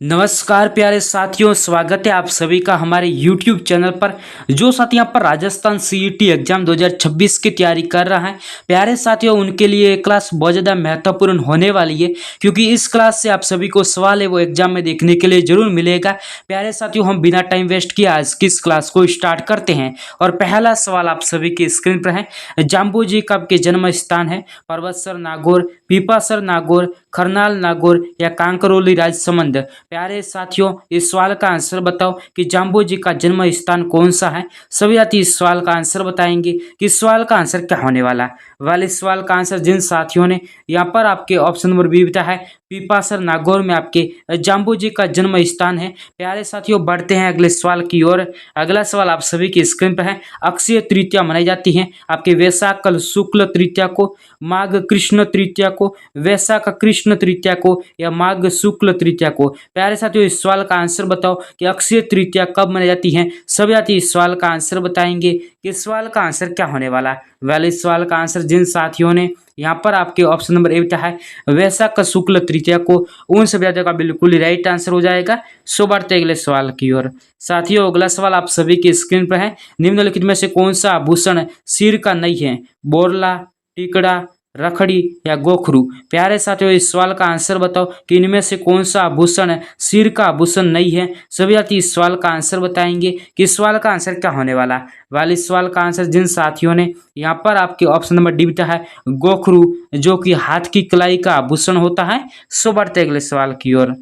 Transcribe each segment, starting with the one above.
नमस्कार प्यारे साथियों, स्वागत है आप सभी का हमारे YouTube चैनल पर। जो साथी यहाँ पर राजस्थान सीईटी एग्जाम 2026 की तैयारी कर रहा है प्यारे साथियों, उनके लिए ये क्लास बहुत ज़्यादा महत्वपूर्ण होने वाली है, क्योंकि इस क्लास से आप सभी को सवाल है वो एग्जाम में देखने के लिए जरूर मिलेगा। प्यारे साथियों, हम बिना टाइम वेस्ट किए आज की इस क्लास को स्टार्ट करते हैं। और पहला सवाल आप सभी की स्क्रीन पर है। जाम्बू जी का आपके जन्म स्थान है पर्वतसर नागौर, पीपासर नागौर, खरनाल नागौर या कांकरोली राजसमंद। प्यारे साथियों, इस सवाल का आंसर बताओ कि जाम्बू जी का जन्म स्थान कौन सा है। सभी साथी इस सवाल का आंसर बताएंगे कि इस सवाल का आंसर क्या होने वाला। वाले सवाल का आंसर जिन साथियों ने यहाँ पर आपके ऑप्शन नंबर बी बताया है, पीपासर नागौर में आपके जाम्बू जी का जन्म स्थान है। प्यारे साथियों, बढ़ते हैं अगले सवाल की ओर। अगला सवाल आप सभी की स्क्रीन पर है। अक्षय तृतीया मनाई जाती है आपके वैशाख कल शुक्ल तृतीया को, माघ कृष्ण तृतीया को, वैशाख कृष्ण तृतीया को या माघ शुक्ल तृतीया को। प्यारे साथियों, इस सवाल का आंसर बताओ कि अक्षय तृतीया कब मनाई जाती है। सभी साथी इस सवाल का आंसर बताएंगे कि इस सवाल का आंसर क्या होने वाला। वाले इस सवाल का आंसर जिन साथियों ने यहाँ पर आपके ऑप्शन नंबर ए बताया है वैशाख शुक्ल तृतीया को, उन सभी साथियों का बिल्कुल राइट आंसर हो जाएगा। सो बढ़ते अगले सवाल की ओर। साथियों, अगला सवाल आप सभी की स्क्रीन पर है। निम्नलिखित में से कौन सा आभूषण सिर का नहीं है। बोरला, टिकड़ा, रखड़ी या गोखरू। प्यारे साथियों, इस सवाल का आंसर बताओ कि इनमें से कौन सा आभूषण सिर का आभूषण नहीं है। सभी साथी इस सवाल का आंसर बताएंगे कि इस सवाल का आंसर क्या होने वाला। वाले सवाल का आंसर जिन साथियों ने यहाँ पर आपके ऑप्शन नंबर डी बताया है गोखरू, जो कि हाथ की कलाई का आभूषण होता है। सो बढ़ते अगले सवाल की ओर।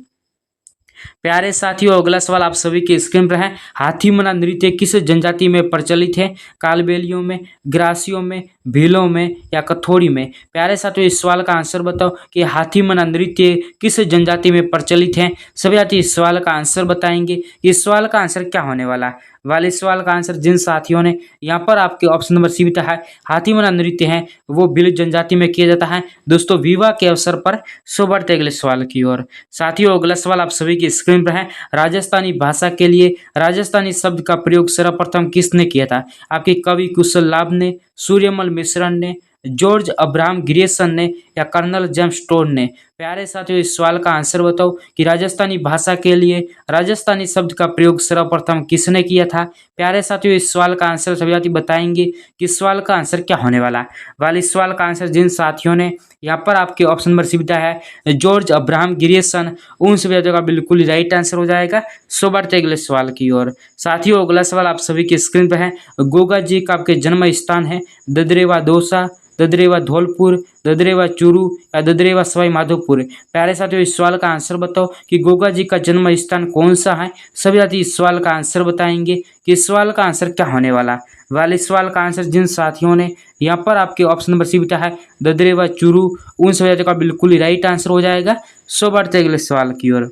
प्यारे साथियों, अगला सवाल आप सभी के स्क्रीन पर है। हाथी मना नृत्य किस जनजाति में प्रचलित है। कालबेलियों में, ग्रासियों में, भीलों में या कथोड़ी में। प्यारे साथियों, इस सवाल का आंसर बताओ कि हाथी मना नृत्य किस जनजाति में प्रचलित है। सभी साथी इस सवाल का आंसर बताएंगे। इस सवाल का आंसर क्या होने वाला। वाले सवाल का आंसर जिन साथियों ने यहाँ पर आपके ऑप्शन नंबर सी बताया है हाथी मना नृत्य है वो भील जनजाति में किया जाता है दोस्तों, विवाह के अवसर पर। सो बढ़ते अगले सवाल की ओर। साथियों, अगला सवाल आप सभी की स्क्रीन पर है। राजस्थानी भाषा के लिए राजस्थानी शब्द का प्रयोग सर्वप्रथम किसने किया था। आपके कवि कुशल लाभ ने, सूर्यमल मिश्रण ने, जॉर्ज अब्राहम ग्रियर्सन ने या कर्नल जेम्स टोड ने। प्यारे साथियों, इस सवाल का आंसर बताओ कि राजस्थानी भाषा के लिए राजस्थानी शब्द का प्रयोग सर्वप्रथम किसने किया था। प्यारे साथियों, इस सवाल का आंसर सभी साथी बताएंगे कि इस सवाल का आंसर क्या होने वाला। वाले सवाल का आंसर जिन साथियों ने यहाँ पर आपके ऑप्शन नंबर सी बताया है जॉर्ज अब्राहम ग्रियर्सन, उन सभी साथियों का बिल्कुल राइट आंसर हो जाएगा। सो बढ़ते अगले सवाल की ओर। साथियों, अगला सवाल आप सभी की स्क्रीन पर है। गोगा जी का आपके जन्म स्थान है ददरेवा दौसा, ददरेवा धौलपुर, ददरेवा चूरू या ददरेवा सवाई माधोपुर। प्यारे साथियों, इस सवाल का आंसर बताओ कि गोगा जी का जन्म स्थान कौन सा है। सभी साथी इस सवाल का आंसर बताएंगे कि इस सवाल का आंसर क्या होने वाला। वाले सवाल का आंसर जिन साथियों ने यहाँ पर आपके ऑप्शन नंबर सी बताया है ददरेवा चूरू, उन सभी साथियों का बिल्कुल राइट आंसर हो जाएगा। सो बढ़ते अगले सवाल की ओर।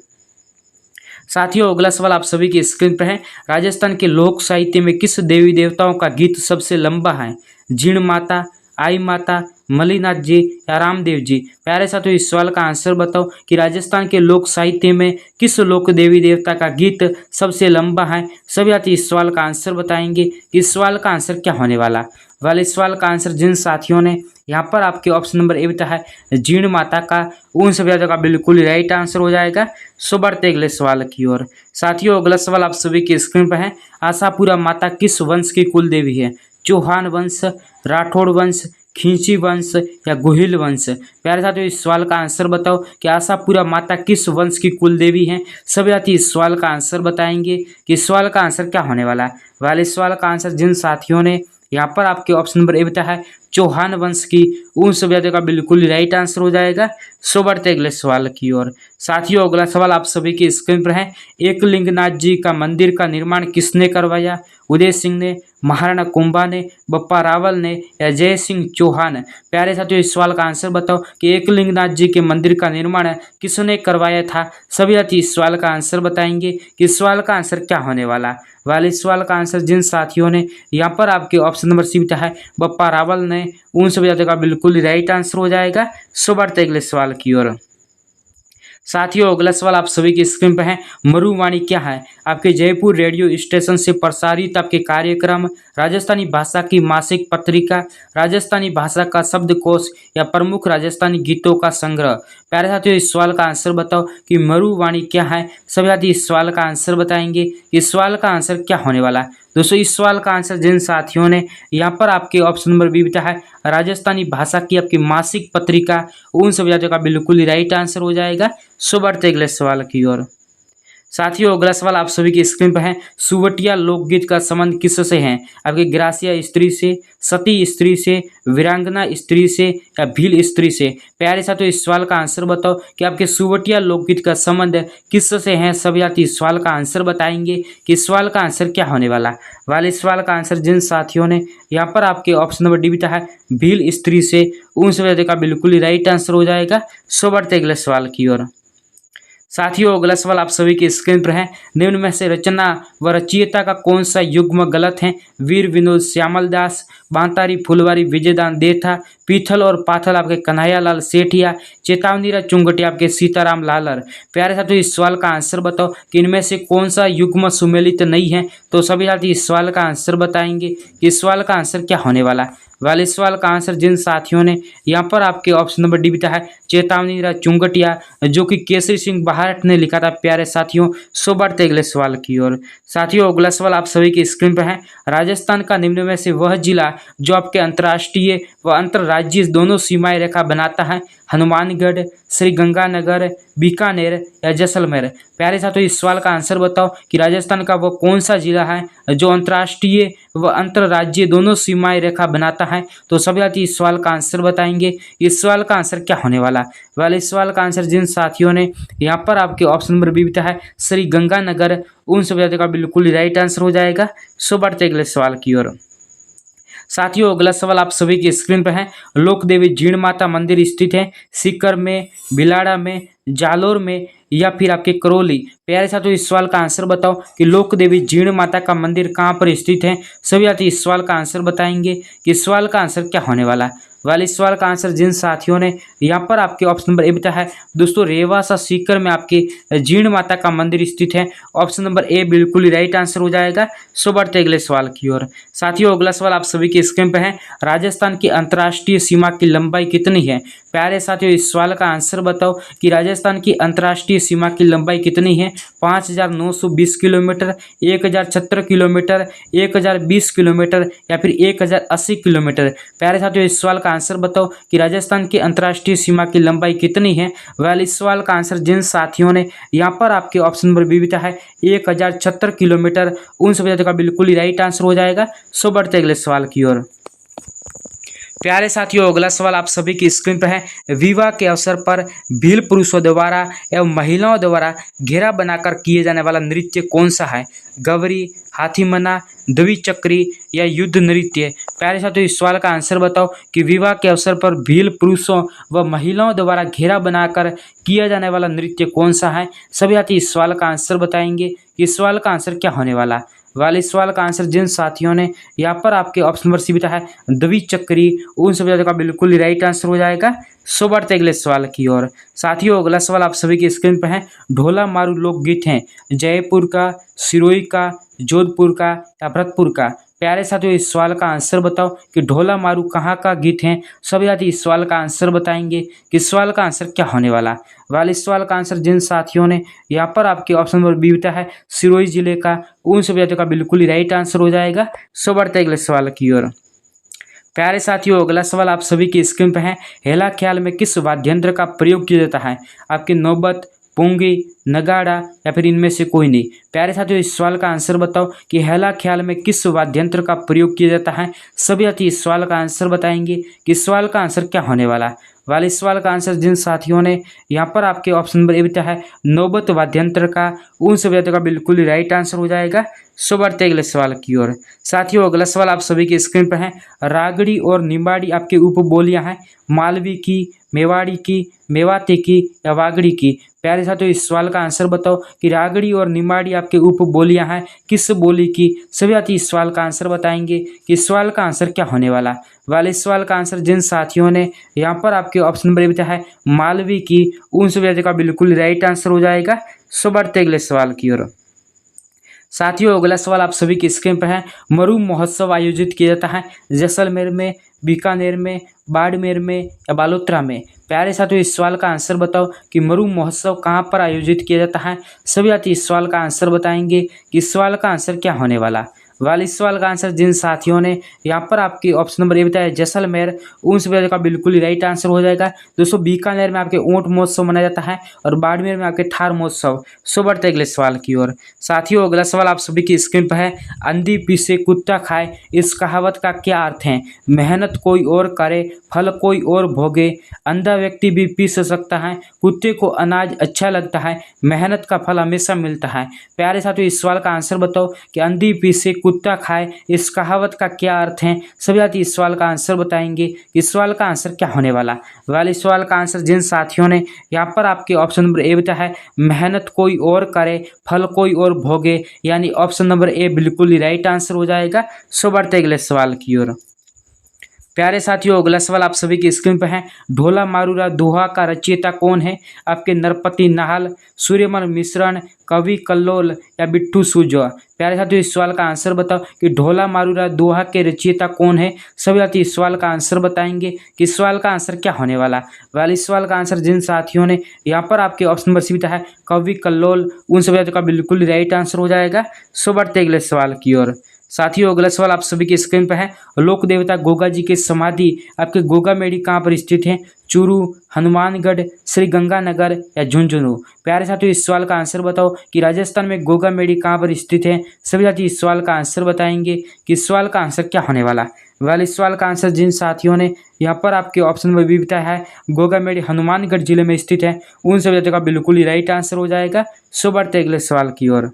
साथियों, अगला सवाल आप सभी की स्क्रीन पर है। राजस्थान के लोक साहित्य में किस देवी देवताओं का गीत सबसे लंबा है। जीण माता, आई माता, मलिनाथ जी या रामदेव जी। प्यारे साथियों, इस सवाल का आंसर बताओ कि राजस्थान के लोक साहित्य में किस लोक देवी देवता का गीत सबसे लंबा है। सभी साथी इस सवाल का आंसर बताएंगे कि इस सवाल का आंसर क्या होने वाला। वाले सवाल का आंसर जिन साथियों ने यहाँ पर आपके ऑप्शन नंबर ए बताया है जीण माता का, उन सभी साथियों का बिल्कुल राइट आंसर हो जाएगा। सो बढ़ते अगले सवाल की ओर। साथियों, अगला सवाल आप सभी की स्क्रीन पर है। आशापुरा माता किस वंश की कुल देवी है। चौहान वंश, राठौड़ वंश, खींची वंश या गोहिल वंश। प्यारे साथियों, इस सवाल का आंसर बताओ कि आशापुरा माता किस वंश की कुल देवी हैं। सभी साथी इस सवाल का आंसर बताएंगे कि इस सवाल का आंसर क्या होने वाला। वाले सवाल का आंसर जिन साथियों ने यहाँ पर आपके ऑप्शन नंबर ए बताया है चौहान वंश की, उन सभी साथियों का बिल्कुल राइट आंसर हो जाएगा। सो बढ़ते अगले सवाल की ओर। साथियों, अगला सवाल आप सभी की स्क्रीन पर है। एकलिंगनाथ जी का मंदिर का निर्माण किसने करवाया। उदय सिंह ने, महाराणा कुंभा ने, बप्पा रावल ने या जय सिंह चौहान। प्यारे साथियों, इस सवाल का आंसर बताओ कि एकलिंगनाथ जी के मंदिर का निर्माण किसने करवाया था। सभी साथी इस सवाल का आंसर बताएंगे कि इस सवाल का आंसर क्या होने वाला। वाले सवाल का आंसर जिन साथियों ने यहाँ पर आपके ऑप्शन नंबर सी बताया है बप्पा रावल ने, उन सभी साथियों का बिल्कुल राइट आंसर हो जाएगा। सो बढ़ते अगले सवाल की ओर। साथियों अगला सवाल आप सभी की स्क्रीन पर है। मरुवाणी क्या है? आपके जयपुर रेडियो स्टेशन से प्रसारित आपके कार्यक्रम, राजस्थानी भाषा की मासिक पत्रिका, राजस्थानी भाषा का शब्दकोश या प्रमुख राजस्थानी गीतों का संग्रह। प्यारे साथियों इस सवाल का आंसर बताओ कि मरुवाणी क्या है। सभी साथी इस सवाल का आंसर बताएंगे। इस सवाल का आंसर क्या होने वाला है? दोस्तों इस सवाल का आंसर जिन साथियों ने यहाँ पर आपके ऑप्शन नंबर बी बताया है राजस्थानी भाषा की आपकी मासिक पत्रिका, उन सभी साथियों का बिल्कुल ही राइट आंसर हो जाएगा। सो बढ़ते अगले सवाल की ओर। साथियों अगला सवाल आप सभी की स्क्रीन पर है। सुवटिया लोकगीत का संबंध किससे है? आपके ग्रासिया स्त्री से, सती स्त्री से, वीरांगना स्त्री से या भील स्त्री से। प्यारे साथियों इस सवाल का आंसर बताओ कि आपके सुवटिया लोकगीत का संबंध किससे है। सभी साथी इस सवाल का आंसर बताएंगे कि इस सवाल का आंसर क्या होने वाला। वाले सवाल का आंसर जिन साथियों ने यहाँ पर आपके ऑप्शन नंबर डी बताया है भील स्त्री से, उन सभी साथियों का बिल्कुल ही राइट आंसर हो जाएगा। सो बढ़ते अगले सवाल की ओर। साथियों अगला सवाल आप सभी की स्क्रीन पर है। निम्न में से रचना व रचयिता का कौन सा युग्म गलत है? वीर विनोद श्यामल दास, बांतारी फुलवारी विजयदान देथा, पीथल और पाथल आपके कन्हैया लाल सेठिया, चेतावनीरा चुंगटिया आपके सीताराम लालर। प्यारे साथियों इस सवाल का आंसर बताओ कि इनमें से कौन सा युग्म सुमेलित नहीं है। तो सभी साथी इस सवाल का आंसर बताएंगे कि इस सवाल का आंसर क्या होने वाला है। वाले सवाल का आंसर जिन साथियों ने यहाँ पर आपके ऑप्शन नंबर डी बताया है चेतावनी चुंगटिया, जो कि केसरी सिंह बहारट ने लिखा था। प्यारे साथियों सो बढ़ते अगले सवाल की ओर। साथियों अगला सवाल आप सभी की स्क्रीन पर है। राजस्थान का निम्न में से वह जिला जो आपके अंतर्राष्ट्रीय व अंतर्राज्यीय दोनों सीमाएं रेखा बनाता है? हनुमानगढ़, श्रीगंगानगर, बीकानेर या जैसलमेर। प्यारे साथियों इस सवाल का आंसर बताओ कि राजस्थान का वो कौन सा जिला है जो अंतर्राष्ट्रीय व अंतर्राज्यीय दोनों सीमाएं रेखा बनाता है। तो सभी साथी इस सवाल का आंसर बताएंगे। इस सवाल का आंसर क्या होने वाला। वाले इस सवाल का आंसर जिन साथियों ने यहाँ पर आपके ऑप्शन नंबर बी बताया है श्रीगंगानगर, उन सभी साथियों का बिल्कुल ही राइट आंसर हो जाएगा। सो बढ़ते अगले सवाल की ओर। साथियों अगला सवाल आप सभी की स्क्रीन पर है। लोक देवी जीण माता मंदिर स्थित है सीकर में, भिलाड़ा में, जालोर में या फिर आपके करौली। प्यारे साथियों इस सवाल का आंसर बताओ कि लोक देवी जीण माता का मंदिर कहाँ पर स्थित है। सभी साथी इस सवाल का आंसर बताएंगे कि इस सवाल का आंसर क्या होने वाला। वाले इस सवाल का आंसर जिन साथियों ने यहाँ पर आपके ऑप्शन नंबर ए बताया है दोस्तों रेवासा सीकर में आपके जीण माता का मंदिर स्थित है। ऑप्शन नंबर ए बिल्कुल ही राइट आंसर हो जाएगा। सो बढ़ते अगले सवाल की ओर। साथियों अगला सवाल आप सभी के स्क्रीन पर है। राजस्थान की अंतर्राष्ट्रीय सीमा की लंबाई कितनी है? प्यारे साथियों इस सवाल का आंसर बताओ कि राजस्थान की अंतर्राष्ट्रीय सीमा की लंबाई कितनी है। 5920 किलोमीटर, 1076 किलोमीटर, 1020 किलोमीटर या फिर 1080 किलोमीटर। प्यारे साथियों इस सवाल का आंसर बताओ कि राजस्थान की अंतर्राष्ट्रीय सीमा की लंबाई कितनी है। वह इस सवाल का आंसर जिन साथियों ने यहाँ पर आपके ऑप्शन नंबर बी बताया है 1076 किलोमीटर, उन सभी साथियों का बिल्कुल ही राइट आंसर हो जाएगा। सो बढ़ते अगले सवाल की ओर। प्यारे साथियों अगला सवाल आप सभी की स्क्रीन पर है। विवाह के अवसर पर भील पुरुषों द्वारा एवं महिलाओं द्वारा घेरा बनाकर किए जाने वाला नृत्य कौन सा है? गवरी, हाथीमना, द्विचक्री या युद्ध नृत्य। प्यारे साथियों इस सवाल का आंसर बताओ कि विवाह के अवसर पर भील पुरुषों व महिलाओं द्वारा घेरा बनाकर किया जाने वाला नृत्य कौन सा है। सभी साथी इस सवाल का आंसर बताएंगे। इस सवाल का आंसर क्या होने वाला। वाले सवाल का आंसर जिन साथियों ने यहाँ पर आपके ऑप्शन नंबर सी बताया है द्विचक्री, उन सभी साथियों का बिल्कुल ही राइट आंसर हो जाएगा। सो बढ़ते अगले सवाल की ओर। साथियों अगला सवाल आप सभी की स्क्रीन पर है। ढोला मारू लोकगीत है जयपुर का, सिरोही का, जोधपुर का या भरतपुर का। प्यारे साथियों इस सवाल का आंसर बताओ कि ढोला मारू कहाँ का गीत है। सभी साथी इस सवाल का आंसर बताएंगे कि इस सवाल का आंसर क्या होने वाला। वाले इस सवाल का आंसर जिन साथियों ने यहाँ पर आपके ऑप्शन नंबर बी बताया है सिरोही जिले का, उन सभी साथियों का बिल्कुल ही राइट आंसर हो जाएगा। सो बढ़ते अगले सवाल की ओर। प्यारे साथियों अगला सवाल आप सभी की स्क्रीन पर है। हेला ख्याल में किस वाद्य यंत्र का प्रयोग किया जाता है? आपके नौबत, पुंगी, नगाड़ा या फिर इनमें से कोई नहीं। प्यारे साथियों इस सवाल का आंसर बताओ कि हेला ख्याल में किस वाद्य यंत्र का प्रयोग किया जाता है। सभी साथी इस सवाल का आंसर बताएंगे कि इस सवाल का आंसर क्या होने वाला। वाले इस सवाल का आंसर जिन साथियों ने यहाँ पर आपके ऑप्शन नंबर ए बताया है नौबत वाद्य यंत्र का, उन सभी साथियों का बिल्कुल ही राइट आंसर हो जाएगा। सो बढ़ते अगले सवाल की ओर। साथियों अगला सवाल आप सभी की स्क्रीन पर है। रागड़ी और निम्बाड़ी आपकी उपबोलियां हैं मालवी की, मेवाड़ी की, मेवाती की या वागड़ी की। प्यारे साथियों इस सवाल का आंसर बताओ कि रागड़ी और निमाड़ी आपके उप बोलियां हैं किस बोली की। सभी साथी इस सवाल का आंसर बताएंगे कि इस सवाल का आंसर क्या होने वाला। वाले इस सवाल का आंसर जिन साथियों ने यहाँ पर आपके ऑप्शन नंबर बताया है मालवी की, उन सभी साथियों का बिल्कुल राइट आंसर हो जाएगा। सो बढ़ते अगले सवाल की ओर। साथियों अगला सवाल आप सभी की स्क्रीन पर है। मरु महोत्सव आयोजित किया जाता है जैसलमेर में, बीकानेर में, बाड़मेर में या बालोतरा में। प्यारे साथियों इस सवाल का आंसर बताओ कि मरु महोत्सव कहाँ पर आयोजित किया जाता है। सभी साथी इस सवाल का आंसर बताएंगे कि इस सवाल का आंसर क्या होने वाला। वाले इस सवाल का आंसर जिन साथियों ने यहाँ पर आपके ऑप्शन नंबर ए बताया जैसलमेर, उन सभी का बिल्कुल ही राइट आंसर हो जाएगा। दोस्तों बीकानेर में आपके ऊंट महोत्सव मनाया जाता है और बाड़मेर में आपके थार महोत्सव। सो बढ़ते अगले सवाल की ओर। साथियों अगला सवाल आप सभी की स्क्रीन पर है। अंधी पीसे कुत्ता खाए, इस कहावत का क्या अर्थ है। मेहनत कोई और करे, फल कोई और भोगे। अंधा व्यक्ति भी पीस सकता है, कुत्ते को अनाज अच्छा लगता है, मेहनत का फल हमेशा मिलता है। प्यारे साथियों इस सवाल का आंसर बताओ कि अंधी पीसे कुत्ता खाए, इस कहावत का क्या अर्थ है। सभी साथी इस सवाल का आंसर बताएंगे कि इस सवाल का आंसर क्या होने वाला। वाले सवाल का आंसर जिन साथियों ने यहाँ पर आपके ऑप्शन नंबर ए बताया है मेहनत कोई और करे, फल कोई और भोगे, यानी ऑप्शन नंबर ए बिल्कुल ही राइट आंसर हो जाएगा। सो बढ़ते अगले सवाल की ओर। प्यारे साथियों अगला सवाल आप सभी की स्क्रीन पर है। ढोला मारूरा दोहा का रचयिता कौन है। आपके नरपति नाहल, सूर्यमल मिश्रण, कवि कल्लोल या बिट्टू सुजवा। प्यारे साथियों इस सवाल का आंसर बताओ कि ढोला मारूरा दोहा के रचयिता कौन है। सभी साथी इस सवाल का आंसर बताएंगे कि इस सवाल का आंसर क्या होने वाला। वाले इस सवाल का आंसर जिन साथियों ने यहाँ पर आपके ऑप्शन नंबर सी बताया है कवि कल्लोल, उन सभी साथियों का बिल्कुल राइट आंसर हो जाएगा। सो बढ़ते अगले सवाल की ओर। साथियों अगला सवाल आप सभी की स्क्रीन पर है। लोक देवता गोगा जी की समाधि आपके गोगा मेड़ी कहाँ पर स्थित है। चूरू, हनुमानगढ़, श्री गंगानगर या झुंझुनू। प्यारे साथियों इस सवाल का आंसर बताओ कि राजस्थान में गोगा मेड़ी कहाँ पर स्थित है। सभी साथी इस सवाल का आंसर बताएंगे कि इस सवाल का आंसर क्या होने वाला। वाले इस सवाल का आंसर जिन साथियों ने यहाँ पर आपके ऑप्शन में भी बताया है गोगा मेड़ी हनुमानगढ़ जिले में स्थित है, उन सभी साथियों का बिल्कुल ही राइट आंसर हो जाएगा। सो बढ़ते अगले सवाल की ओर।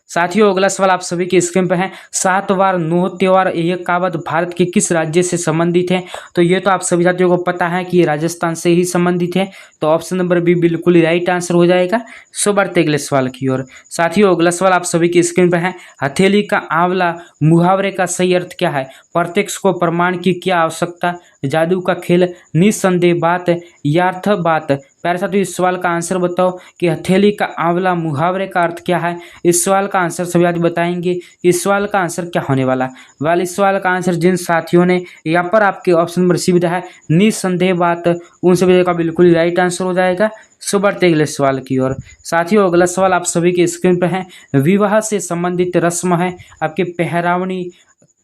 साथियों अगला सवाल आप सभी की स्क्रीन पर है। 7 वार नोह त्योहार यह कहावत भारत के किस राज्य से संबंधित है। तो ये तो आप सभी साथियों को पता है कि ये राजस्थान से ही संबंधित है, तो ऑप्शन नंबर बी बिल्कुल ही राइट आंसर हो जाएगा। सो बढ़ते अगले सवाल की ओर। साथियों अगला सवाल आप सभी की स्क्रीन पर है। हथेली का आंवला मुहावरे का सही अर्थ क्या है। प्रत्यक्ष को प्रमाण की क्या आवश्यकता, जादू का खेल, निसंदेह बात, यार्थ बात। प्यारे साथियों इस सवाल का आंसर बताओ कि हथेली का आंवला मुहावरे का अर्थ क्या है। इस सवाल का आंसर सभी साथी बताएंगे कि इस सवाल का आंसर क्या होने वाला। वाले इस सवाल का आंसर जिन साथियों ने यहाँ पर आपके ऑप्शन नंबर सी दिया है निसंदेह बात, उन सभी का बिल्कुल राइट आंसर हो जाएगा। सो बढ़ते अगले सवाल की ओर। साथियों अगला सवाल आप सभी के स्क्रीन पर है। विवाह से संबंधित रस्म है आपके पहरावनी,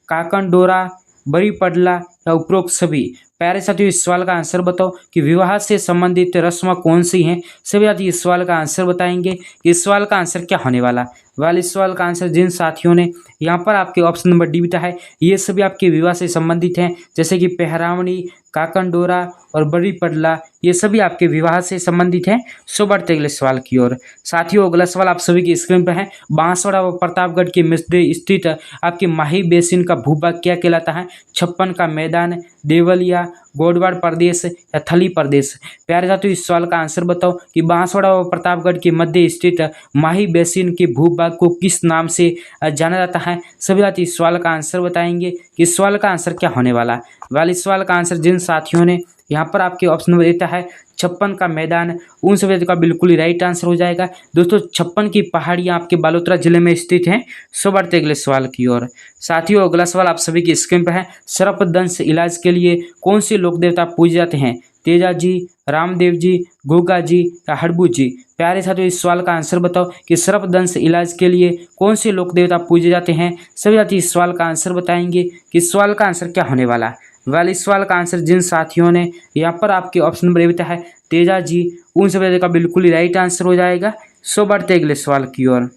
काकन डोरा, बड़ी पडला या उपरोक्त सभी। प्यारे साथियों इस सवाल का आंसर बताओ कि विवाह से संबंधित रस्म कौन सी हैं। सभी साथी इस सवाल का आंसर बताएंगे कि इस सवाल का आंसर क्या होने वाला। वाले इस सवाल का आंसर जिन साथियों ने यहाँ पर आपके ऑप्शन नंबर डी बिता है ये सभी आपके विवाह से संबंधित हैं, जैसे कि पहरावनी, काकन डोरा और बड़ी पडला, ये सभी आपके विवाह से संबंधित हैं। सो बढ़ते अगले सवाल की ओर। साथियों अगला सवाल आप सभी की स्क्रीन पर है। बांसवाड़ा व प्रतापगढ़ के मध्य स्थित आपके माही बेसिन का भूभाग क्या कहलाता है। छप्पन का मैदान, देवलिया, गोडवाड़ प्रदेश या थली प्रदेश। प्यारे साथियों इस सवाल का आंसर बताओ कि बांसवाड़ा व प्रतापगढ़ के मध्य स्थित माही बेसिन के भूभाग को किस नाम से जाना जाता है। सभी साथी इस सवाल का आंसर बताएंगे कि इस सवाल का आंसर क्या होने वाला। वाले सवाल का आंसर जिन साथियों ने यहाँ पर आपके ऑप्शन नंबर देता है छप्पन का मैदान, उन सभी का बिल्कुल ही राइट आंसर हो जाएगा। दोस्तों छप्पन की पहाड़ियाँ आपके बालोतरा जिले में स्थित हैं। सो बढ़ते अगले सवाल की ओर। साथियों अगला सवाल आप सभी की स्क्रीन पर है। सर्पदंश इलाज के लिए कौन से लोक देवता पूजे जाते हैं। तेजा जी, रामदेव जी, गोगा जी या हड़बू जी। प्यारे साथियों इस सवाल का आंसर बताओ कि सर्पदंश इलाज के लिए कौन से लोक देवता पूजे जाते हैं। सभी साथी इस सवाल का आंसर बताएंगे कि इस सवाल का आंसर क्या होने वाला। वाले इस सवाल का आंसर जिन साथियों ने यहाँ पर आपके ऑप्शन नंबर बताया है तेजा जी, उन सभी का बिल्कुल ही राइट आंसर हो जाएगा। सो बढ़ते अगले सवाल की ओर।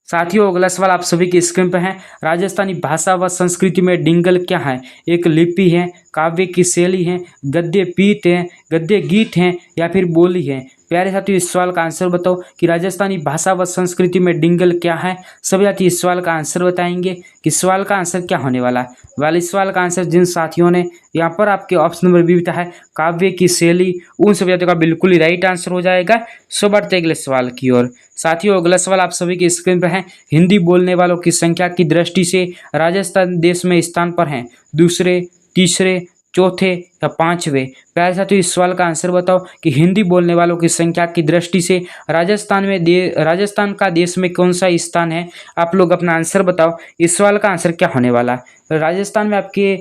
साथियों अगला सवाल आप सभी की स्क्रीन पर है। राजस्थानी भाषा व संस्कृति में डिंगल क्या है। एक लिपि है, काव्य की शैली है, गद्य पीत है, गद्य गीत हैं या फिर बोली है। प्यारे साथियों इस सवाल का आंसर बताओ कि राजस्थानी भाषा व संस्कृति में डिंगल क्या है। सभी साथी इस सवाल का आंसर बताएंगे कि सवाल का आंसर क्या होने वाला। वाले सवाल का आंसर जिन साथियों ने यहाँ पर आपके ऑप्शन नंबर बी बताया है काव्य की शैली, उन सभी साथियों का बिल्कुल ही राइट आंसर हो जाएगा। सो बढ़ते अगले सवाल की ओर। साथियों अगला सवाल आप सभी की स्क्रीन पर है। हिंदी बोलने वालों की संख्या की दृष्टि से राजस्थान देश में स्थान पर है, दूसरे, तीसरे, चौथे या पांचवें। प्यारे साथियों इस सवाल का आंसर बताओ कि हिंदी बोलने वालों की संख्या की दृष्टि से राजस्थान का देश में कौन सा स्थान है। आप लोग अपना आंसर बताओ। इस सवाल का आंसर क्या होने वाला। राजस्थान में आपके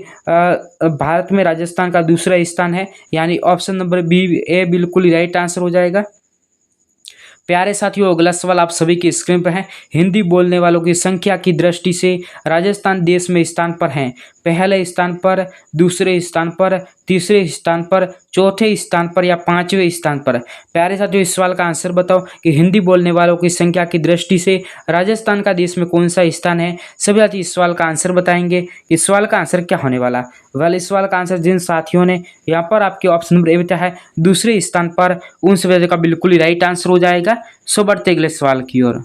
भारत में राजस्थान का दूसरा स्थान है, यानी ऑप्शन नंबर बी ए बिल्कुल ही राइट आंसर हो जाएगा। प्यारे साथियों अगला सवाल आप सभी की स्क्रीन पर है। हिंदी बोलने वालों की संख्या की दृष्टि से राजस्थान देश में स्थान पर है, पहले स्थान पर, दूसरे स्थान पर, तीसरे स्थान पर, चौथे स्थान पर या पांचवें स्थान पर। प्यारे साथियों इस सवाल का आंसर बताओ कि हिंदी बोलने वालों की संख्या की दृष्टि से राजस्थान का देश में कौन सा स्थान है। सभी साथी इस सवाल का आंसर बताएंगे। इस सवाल का आंसर क्या होने वाला। वाले सवाल का आंसर जिन साथियों ने यहाँ पर आपके ऑप्शन नंबर ए बताया है दूसरे स्थान पर, उन सभी का बिल्कुल ही राइट आंसर हो जाएगा। सो बढ़ते अगले सवाल की ओर।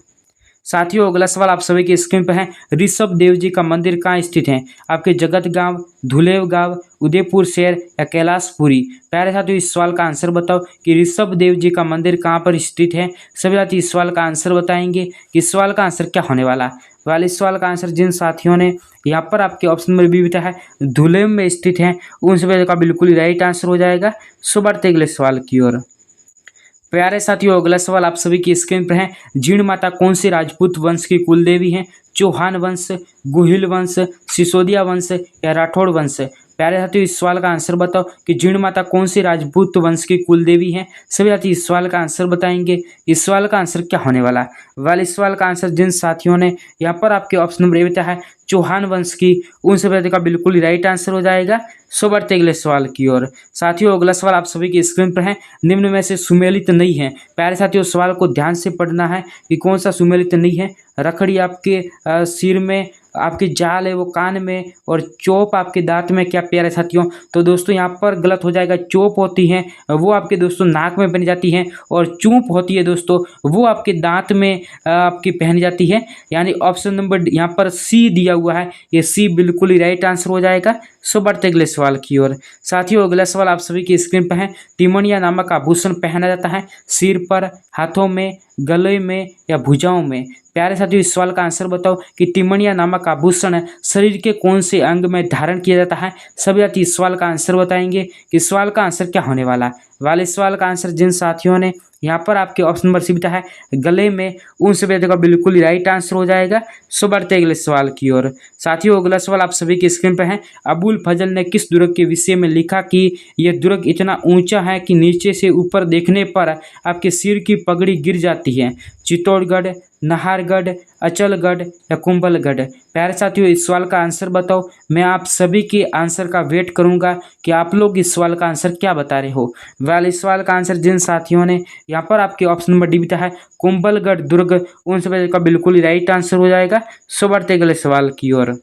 साथियों अगला सवाल आप सभी की स्क्रीन पर है। ऋषभ देव जी का मंदिर कहाँ स्थित है। आपके जगत गांव, धुलेव गांव, उदयपुर शहर या कैलाशपुरी। प्यारे साथियों इस सवाल का आंसर बताओ कि ऋषभ देव जी का मंदिर कहाँ पर स्थित है। सभी साथी इस सवाल का आंसर बताएंगे कि इस सवाल का आंसर क्या होने वाला। वाले सवाल का आंसर जिन साथियों ने यहाँ पर आपके ऑप्शन नंबर बी बताया है धुलेव में स्थित है, उन सभी का बिल्कुल ही राइट आंसर हो जाएगा। सो बढ़ते अगले सवाल की ओर। प्यारे साथियों अगला सवाल आप सभी की स्क्रीन पर है। जीण माता कौन सी राजपूत वंश की कुल देवी है। चौहान वंश, गुहिल वंश, सिसोदिया वंश या राठौड़ वंश। प्यारे साथियों इस सवाल का आंसर बताओ कि जीण माता कौन सी राजपूत वंश की कुल देवी है। सभी साथी इस सवाल का आंसर बताएंगे। इस सवाल का आंसर क्या होने वाला। वाले सवाल का आंसर जिन साथियों ने यहाँ पर आपके ऑप्शन नंबर ए बताया है चौहान वंश की, उन सभी साथियों का बिल्कुल ही राइट आंसर हो जाएगा। सो बढ़ते अगले सवाल की ओर। साथियों अगला सवाल आप सभी की स्क्रीन पर है। निम्न में से सुमेलित नहीं है। प्यारे साथियों सवाल को ध्यान से पढ़ना है कि कौन सा सुमेलित नहीं है। रखड़ी आपके सिर में, आपकी जाल है वो कान में, और चोप आपके दांत में। क्या प्यारे साथियों, तो दोस्तों यहाँ पर गलत हो जाएगा। चोप होती है वो आपके दोस्तों नाक में बन जाती है, और चूप होती है दोस्तों वो आपके दांत में आपकी पहन जाती है। यानी ऑप्शन नंबर यहाँ पर सी दिया हुआ है, ये सी बिल्कुल ही राइट आंसर हो जाएगा। सो बढ़ते अगले सवाल की ओर। साथियों अगला सवाल आप सभी की स्क्रीन पर है। तिमणिया नामक आभूषण पहना जाता है सिर पर, हाथों में, गले में या भुजाओं में। प्यारे साथियों इस सवाल का आंसर बताओ कि तिमणिया नामक आभूषण शरीर के कौन से अंग में धारण किया जाता है। सभी साथी इस सवाल का आंसर बताएंगे कि सवाल का आंसर क्या होने वाला। वाले सवाल का आंसर जिन साथियों ने यहाँ पर आपके ऑप्शन नंबर सी बताया है गले में, उन सभी का बिल्कुल ही राइट आंसर हो जाएगा। सो बढ़ते अगले सवाल की ओर। साथियों अगला सवाल आप सभी की स्क्रीन पर है। अबुल फजल ने किस दुर्ग के विषय में लिखा कि यह दुर्ग इतना ऊंचा है कि नीचे से ऊपर देखने पर आपके सिर की पगड़ी गिर जाती है। चित्तौड़गढ़, नाहरगढ़, अचलगढ़ या कुंभलगढ़। प्यारे साथियों इस सवाल का आंसर बताओ। मैं आप सभी के आंसर का वेट करूंगा कि आप लोग इस सवाल का आंसर क्या बता रहे हो। वाले इस सवाल का आंसर जिन साथियों ने यहाँ पर आपके ऑप्शन नंबर डी बताया है कुंभलगढ़ दुर्ग, उन सभी का बिल्कुल ही राइट आंसर हो जाएगा। सो बढ़ते अगले सवाल की ओर।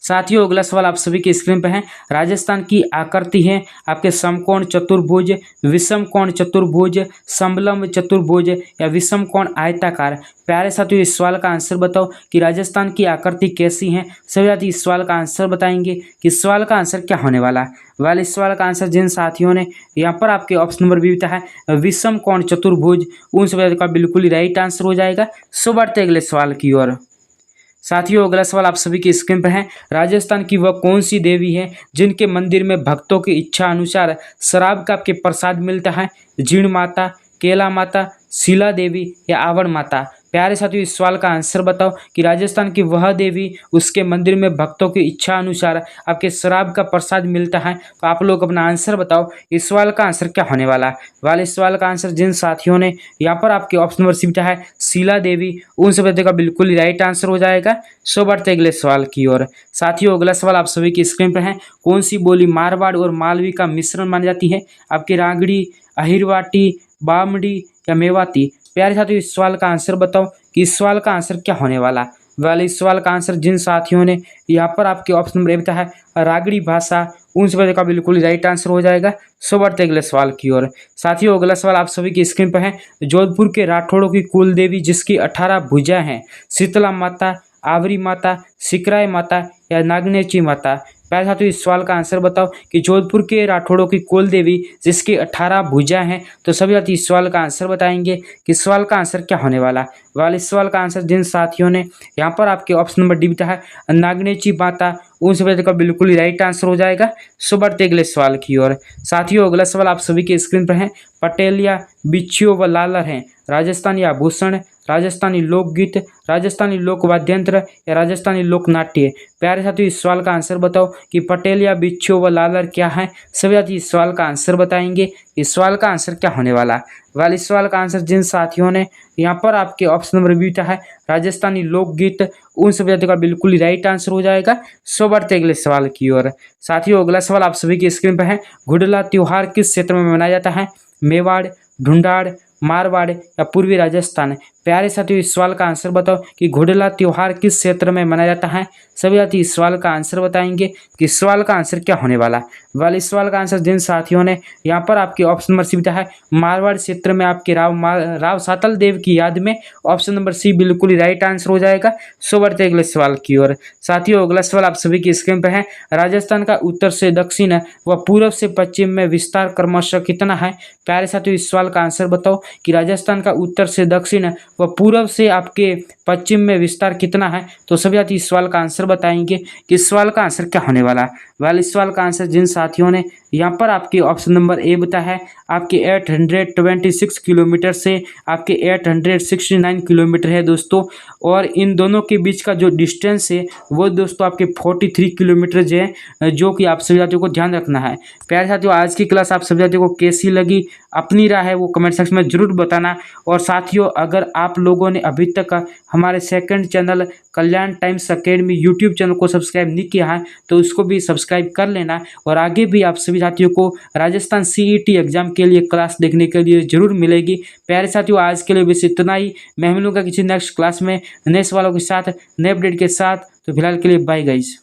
साथियों अगला सवाल आप सभी के स्क्रीन पर है। राजस्थान की आकृति है आपके समकोण चतुर्भुज, विषम कोण चतुर्भुज, समलंब चतुर्भुज या विषम कोण आयताकार। प्यारे साथियों इस सवाल का आंसर बताओ कि राजस्थान की आकृति कैसी है। सभी साथी इस सवाल का आंसर बताएंगे कि इस सवाल का आंसर क्या होने वाला। वाले इस सवाल का आंसर जिन साथियों ने यहाँ पर आपके ऑप्शन नंबर बी बताया है विषम कोण चतुर्भुज, उन सभी का बिल्कुल ही राइट आंसर हो जाएगा। सो बढ़ते अगले सवाल की ओर। साथियों अगला सवाल आप सभी की स्क्रीन पर है। राजस्थान की वह कौन सी देवी है जिनके मंदिर में भक्तों की इच्छा अनुसार शराब का आपके प्रसाद मिलता है। जीण माता, केला माता, शीला देवी या आवड़ माता। प्यारे साथियों इस सवाल का आंसर बताओ कि राजस्थान की वह देवी, उसके मंदिर में भक्तों की इच्छा अनुसार आपके शराब का प्रसाद मिलता है। तो आप लोग अपना आंसर बताओ। इस सवाल का आंसर क्या होने वाला। वाले सवाल का आंसर जिन साथियों ने यहाँ पर आपके ऑप्शन नंबर सी बताया है शीला देवी, उन सभी का बिल्कुल ही राइट आंसर हो जाएगा। सो बढ़ते अगले सवाल की ओर। साथियों अगला सवाल आप सभी की स्क्रीन पर है। कौन सी बोली मारवाड़ और मालवी का मिश्रण मानी जाती है। आपकी रागड़ी, अहिरवाटी, बामड़ी या मेवाती। प्यारे साथियों इस सवाल का आंसर बताओ कि इस सवाल का आंसर क्या होने वाला। वाले इस सवाल का आंसर जिन साथियों ने यहाँ पर आपके ऑप्शन नंबर ए बताया है रागड़ी भाषा, उन सभी का बिल्कुल राइट आंसर हो जाएगा। सो बढ़ते अगले सवाल की ओर। साथियों अगला सवाल आप सभी की स्क्रीन पर है। जोधपुर के राठौड़ों की कुल देवी जिसकी 18 भुजा हैं, शीतला माता, आवरी माता, सिकराय माता या नागनेची माता। प्यारे साथियों इस सवाल का आंसर बताओ कि जोधपुर के राठौड़ों की कुल देवी जिसकी 18 भुजा हैं। तो सभी साथी इस सवाल का आंसर बताएंगे कि सवाल का आंसर क्या होने वाला। वाले इस सवाल का आंसर जिन साथियों ने यहाँ पर आपके ऑप्शन नंबर डी बताया है नागनेची माता, उन सभी का बिल्कुल ही राइट आंसर हो जाएगा। सो बढ़ते अगले सवाल की ओर। साथियों अगला सवाल आप सभी के स्क्रीन पर है। पटेलिया, बिच्छियों व लालर हैं राजस्थानी आभूषण, राजस्थानी लोकगीत, राजस्थानी लोक वाद्यंत्र या राजस्थानी लोक नाट्य। प्यारे साथियों इस सवाल का आंसर बताओ कि पटेलिया, बिच्छू व लालर क्या है। सभी साथी इस सवाल का आंसर बताएंगे। इस सवाल का आंसर क्या होने वाला। वाले इस सवाल का आंसर जिन साथियों ने यहाँ पर आपके ऑप्शन नंबर बी है राजस्थानी लोकगीत, उन सभी साथियों का बिल्कुल ही राइट आंसर हो जाएगा। सो बढ़ते अगले सवाल की ओर। साथियों अगला सवाल आप सभी की स्क्रीन पर है। घुड़ला त्योहार किस क्षेत्र में मनाया जाता है। मेवाड़, ढूंढाड़, मारवाड़ या पूर्वी राजस्थान। प्यारे साथियों इस सवाल का आंसर बताओ कि घुड़ला त्योहार किस क्षेत्र में मनाया जाता है। सभी साथी इस सवाल का आंसर बताएंगे कि इस सवाल का आंसर क्या होने वाला। वाले इस सवाल का आंसर जिन साथियों ने यहाँ पर आपके ऑप्शन नंबर सी बताया है मारवाड़ क्षेत्र में आपके राव सातल देव की याद में, ऑप्शन नंबर सी बिल्कुल ही राइट आंसर हो जाएगा। सो बढ़ते अगले सवाल की ओर। साथियों अगला सवाल आप सभी की स्क्रीन पर है। राजस्थान का उत्तर से दक्षिण व पूर्व से पश्चिम में विस्तार क्रमशः कितना है। प्यारे साथियों इस सवाल का आंसर बताओ कि राजस्थान का उत्तर से दक्षिण व पूर्व से आपके पश्चिम में विस्तार कितना है। तो सभी साथी इस सवाल का आंसर बताएंगे कि इस सवाल का आंसर क्या होने वाला। वाले इस सवाल का आंसर जिन साथियों ने यहाँ पर आपके ऑप्शन नंबर ए बताया है आपके 826 किलोमीटर से आपके 869 किलोमीटर है दोस्तों। और इन दोनों के बीच का जो डिस्टेंस है वो दोस्तों आपके 43 किलोमीटर जो है, जो कि आप सभी साथियों को ध्यान रखना है। प्यारे साथियों आज की क्लास आप सभी साथियों को कैसी लगी, अपनी राय है वो कमेंट सेक्शन में जरूर बताना। और साथियों अगर आप लोगों ने अभी तक हमारे सेकंड चैनल कल्याण टाइम्स अकेडमी यूट्यूब चैनल को सब्सक्राइब नहीं किया है तो उसको भी सब्सक्राइब कर लेना। और आगे भी आप सभी साथियों को राजस्थान सीईटी एग्जाम के लिए क्लास देखने के लिए जरूर मिलेगी। प्यारे साथियों आज के लिए बस इतना ही। मैं मिलूंगा किसी नेक्स्ट क्लास में नए सवालों के साथ, नए अपडेट के साथ। तो फिलहाल के लिए बाय गाइज।